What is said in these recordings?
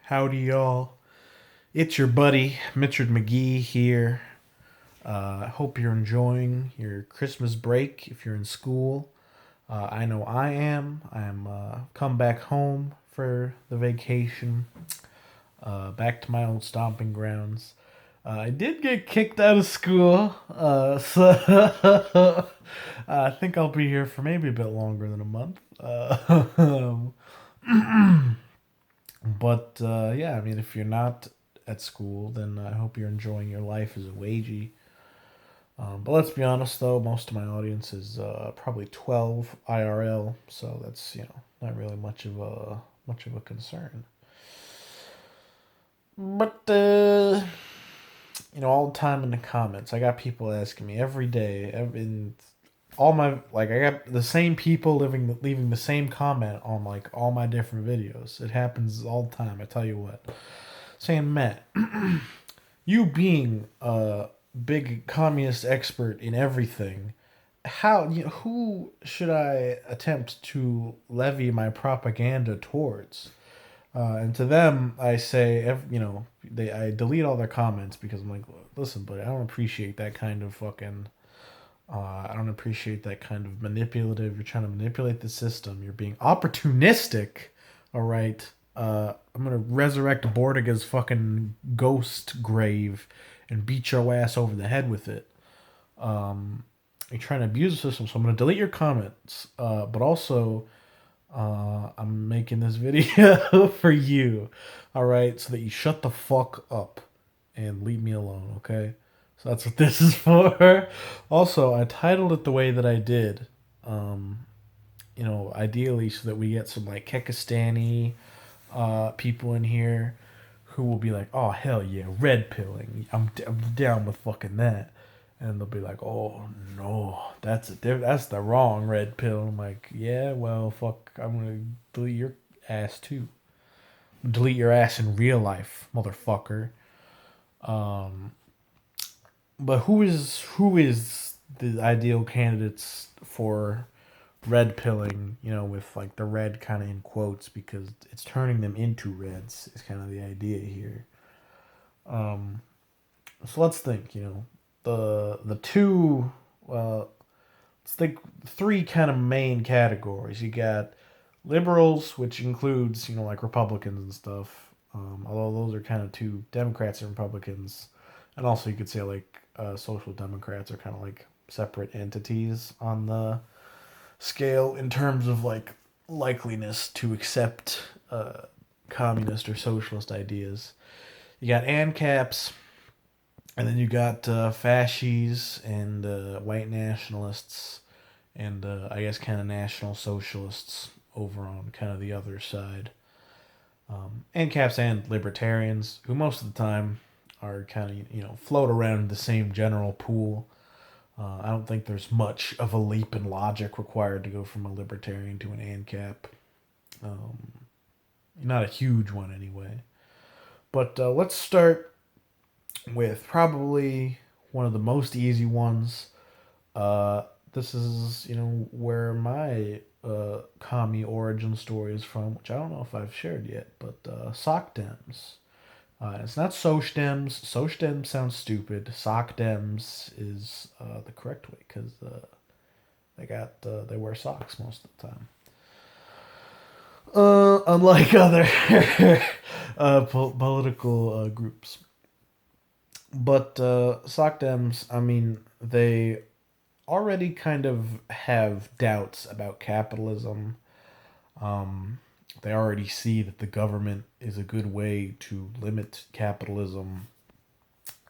Howdy, y'all. It's your buddy, Mitchard McGee here. I hope you're enjoying your Christmas break if you're in school. I know I am. I'm come back home for the vacation, back to my old stomping grounds. I did get kicked out of school, so I think I'll be here for maybe a bit longer than a month. But yeah, I mean, if you're not at school, then I hope you're enjoying your life as a wagey. But let's be honest, though, most of my audience is probably 12 IRL, so that's not really much of a concern. But all the time in the comments, I got people asking me every day, in all my I got the same people leaving the same comment on like all my different videos. It happens all the time. I tell you what, saying Matt, you being a big communist expert in everything, who should I attempt to levy my propaganda towards? And to them, I say, I delete all their comments because I'm like, listen, but I don't appreciate that kind of fucking. I don't appreciate that kind of manipulative. You're trying to manipulate the system. You're being opportunistic. All right. I'm gonna resurrect Bordiga's fucking ghost grave and beat your ass over the head with it. You're trying to abuse the system, so I'm gonna delete your comments. But also, I'm making this video for you. All right, so that you shut the fuck up and leave me alone. Okay. So that's what this is for. Also, I titled it the way that I did. Ideally so that we get some like Kekistani people in here who will be like, "Oh hell yeah, red pilling. I'm down with fucking that." And they'll be like, "Oh no, that's the wrong red pill." I'm like, "Yeah, well, fuck, I'm gonna delete your ass too. Delete your ass in real life, motherfucker." Um, but who is the ideal candidates for red pilling? With like the red kind of in quotes because it's turning them into reds. Is kind of the idea here. Um, so let's think. The two. Let's think three kind of main categories. You got liberals, which includes like Republicans and stuff. Although those are kind of two Democrats and Republicans, and also you could say like social democrats are kind of like separate entities on the scale in terms of like likeliness to accept communist or socialist ideas. You got ANCAPs, and then you got fascies and white nationalists, and I guess kind of national socialists over on kind of the other side. ANCAPs and libertarians, who most of the time are kind of float around the same general pool. I don't think there's much of a leap in logic required to go from a libertarian to an ANCAP. Um, Not a huge one anyway. But let's start with probably one of the most easy ones. Uh, this is where my commie origin story is from, which I don't know if I've shared yet. But sock dems. It's not Soch Dems. Soch Dems sounds stupid. Sock Dems is the correct way because they wear socks most of the time. Unlike other political groups, but Sock Dems, I mean, they already kind of have doubts about capitalism. Um, they already see that the government is a good way to limit capitalism.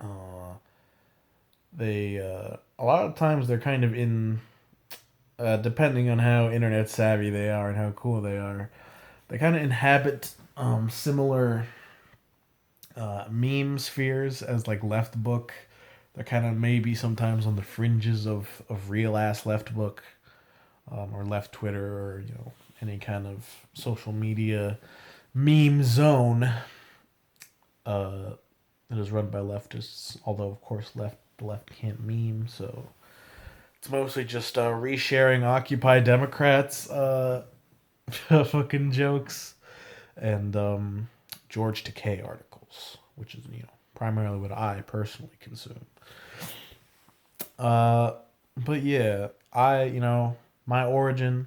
Uh, they A lot of times they're kind of in, depending on how internet savvy they are and how cool they are, they kind of inhabit similar meme spheres as like left book. They're kind of maybe sometimes on the fringes of real ass left book, or left Twitter, or any kind of social media meme zone that is run by leftists. Although of course the left can't meme, so it's mostly just resharing Occupy Democrats fucking jokes and George Takei articles, which is primarily what I personally consume. Uh, but yeah, my origin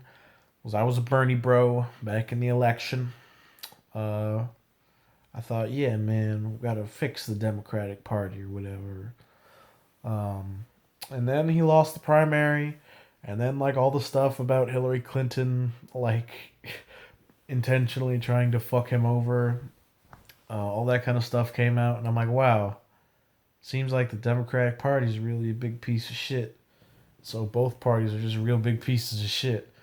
was I was a Bernie bro back in the election. Uh, I thought, yeah, man, we gotta fix the Democratic Party or whatever. Um, and then he lost the primary, and then like all the stuff about Hillary Clinton, like intentionally trying to fuck him over, all that kind of stuff came out, and I'm like, wow, seems like the Democratic Party is really a big piece of shit. So both parties are just real big pieces of shit.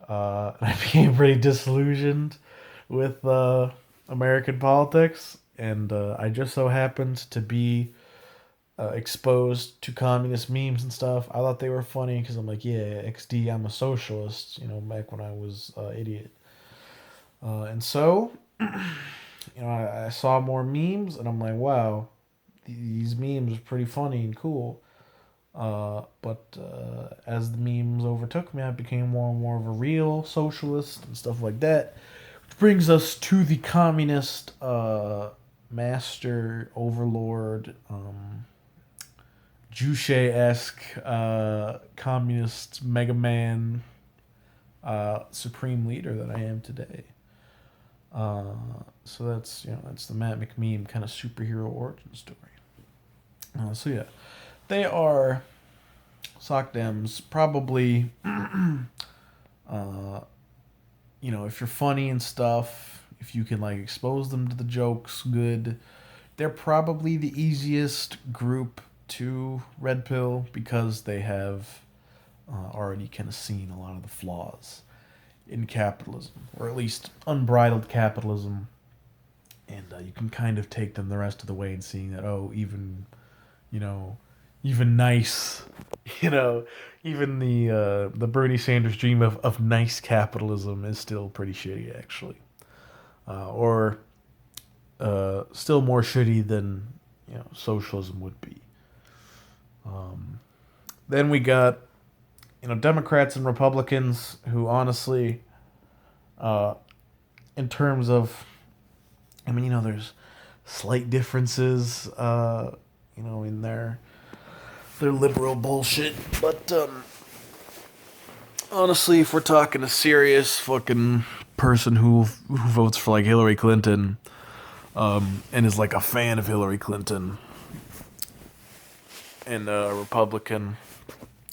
And I became pretty disillusioned with American politics, and I just so happened to be exposed to communist memes and stuff. I thought they were funny because I'm like, yeah, XD, I'm a socialist, back when I was idiot. And so, I saw more memes, and I'm like, wow, these memes are pretty funny and cool. But as the memes overtook me, I became more and more of a real socialist and stuff like that. Which brings us to the communist master overlord, Juche-esque communist Mega Man supreme leader that I am today. So that's the Matt McMean kind of superhero origin story. So yeah, they are sock dems probably. If you're funny and stuff, if you can like expose them to the jokes, good. They're probably the easiest group to red pill because they have already kind of seen a lot of the flaws in capitalism, or at least unbridled capitalism, and you can kind of take them the rest of the way in seeing that, oh, you know, even nice, you know, even the Bernie Sanders dream of nice capitalism is still pretty shitty, actually, or still more shitty than socialism would be. Then we got Democrats and Republicans who honestly, in terms of, there's slight differences, in their liberal bullshit, but honestly, if we're talking a serious fucking person who votes for like Hillary Clinton, and is like a fan of Hillary Clinton, and a Republican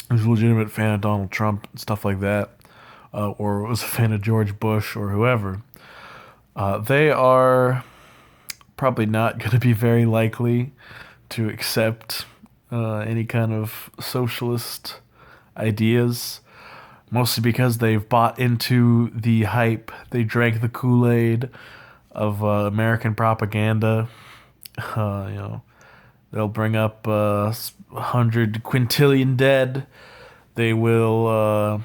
who's a legitimate fan of Donald Trump and stuff like that, or was a fan of George Bush or whoever, they are probably not going to be very likely to accept any kind of socialist ideas, mostly because they've bought into the hype. They drank the Kool-Aid of American propaganda. They'll bring up 100 quintillion dead. They will,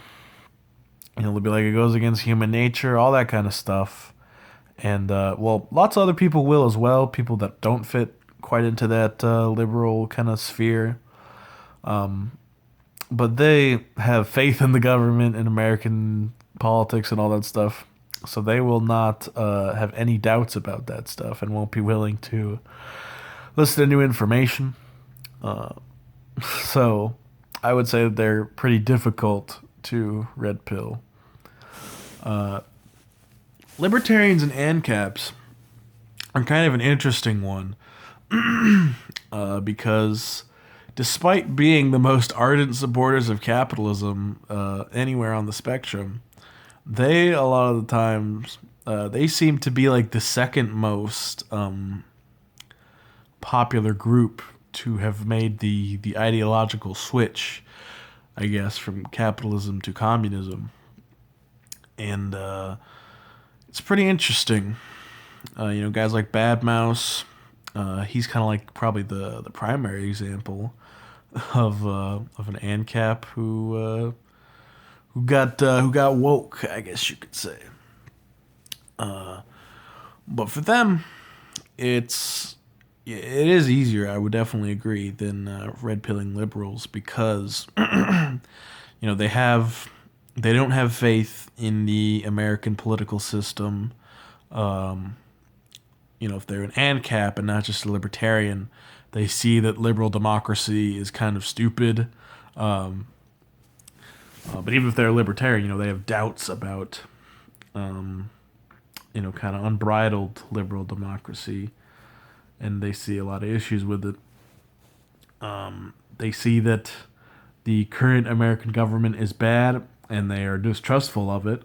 they'll be like, it goes against human nature, all that kind of stuff. And, lots of other people will as well, people that don't fit quite into that liberal kind of sphere. But they have faith in the government and American politics and all that stuff. So they will not have any doubts about that stuff and won't be willing to listen to new information. So I would say that they're pretty difficult to red pill. Libertarians and ANCAPs are kind of an interesting one because despite being the most ardent supporters of capitalism anywhere on the spectrum, they, a lot of the times, they seem to be like the second most popular group to have made the ideological switch, I guess, from capitalism to communism. And it's pretty interesting. Guys like Bad Mouse, he's kind of like probably the primary example of an ANCAP who got woke, I guess you could say. But for them, it is easier, I would definitely agree, than red pilling liberals because they don't have faith in the American political system. if they're an ANCAP and not just a libertarian, they see that liberal democracy is kind of stupid. Um, but even if they're a libertarian, they have doubts about, kind of unbridled liberal democracy, and they see a lot of issues with it. They see that the current American government is bad, and they are distrustful of it,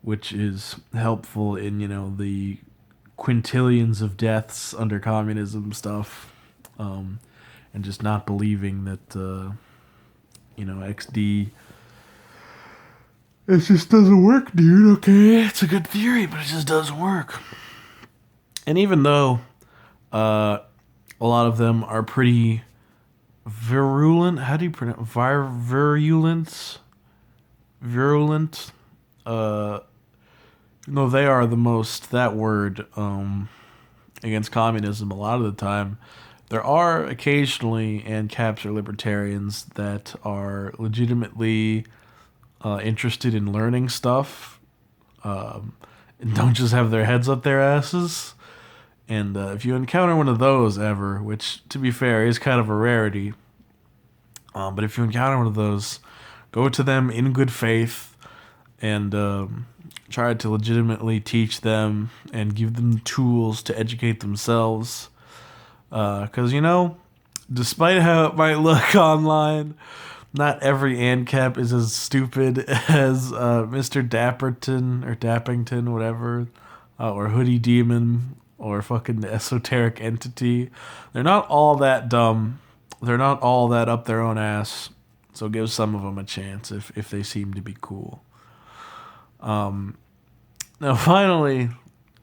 which is helpful in, the quintillions of deaths under communism stuff, and just not believing that, XD. It just doesn't work, dude, okay? It's a good theory, but it just doesn't work. And even though a lot of them are pretty virulent, how do you pronounce virulence? Virulent? No, they are the most, that word, against communism a lot of the time. There are occasionally ANCAPs or libertarians that are legitimately interested in learning stuff, and don't just have their heads up their asses. And if you encounter one of those ever, which, to be fair, is kind of a rarity, but if you encounter one of those, go to them in good faith and try to legitimately teach them and give them tools to educate themselves. Because, despite how it might look online, not every ANCAP is as stupid as Mr. Dapperton or Dappington, whatever, or Hoodie Demon or fucking Esoteric Entity. They're not all that dumb. They're not all that up their own ass. So give some of them a chance if they seem to be cool. Now, finally,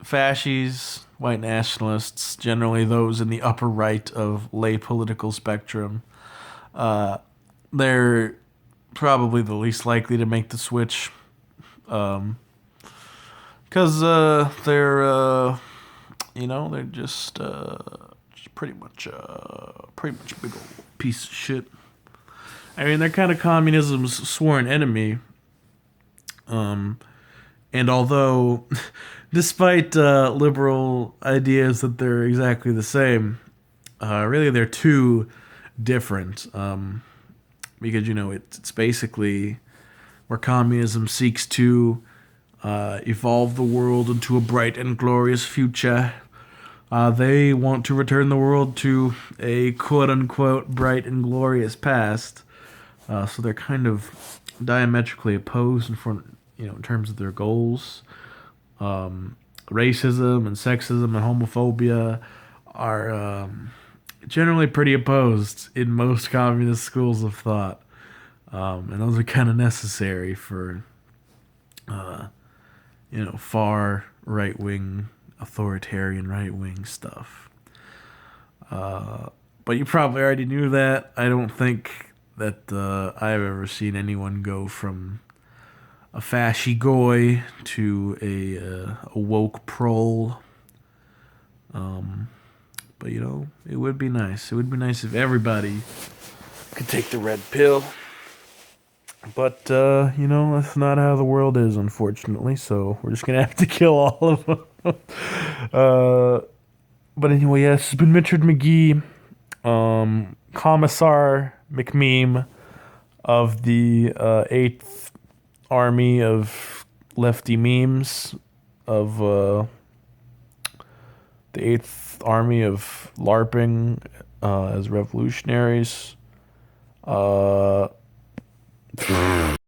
fascies, white nationalists, generally those in the upper right of lay political spectrum, they're probably the least likely to make the switch, because they're just pretty much a big old piece of shit. I mean, they're kind of communism's sworn enemy. And although, despite liberal ideas that they're exactly the same, really they're too different. Because, it's basically where communism seeks to evolve the world into a bright and glorious future. They want to return the world to a quote-unquote bright and glorious past. So they're kind of diametrically opposed in terms of their goals. Racism and sexism and homophobia are generally pretty opposed in most communist schools of thought. And those are kind of necessary for, far right-wing, authoritarian right-wing stuff. But you probably already knew that. I don't think that I've ever seen anyone go from a fashy goy to a woke prole. But it would be nice. It would be nice if everybody could take the red pill. But that's not how the world is, unfortunately. So we're just gonna have to kill all of them. But anyway, yes, it's been Richard McGee, Commissar McMeme of the 8th Army of Lefty Memes, of the 8th Army of LARPing as revolutionaries.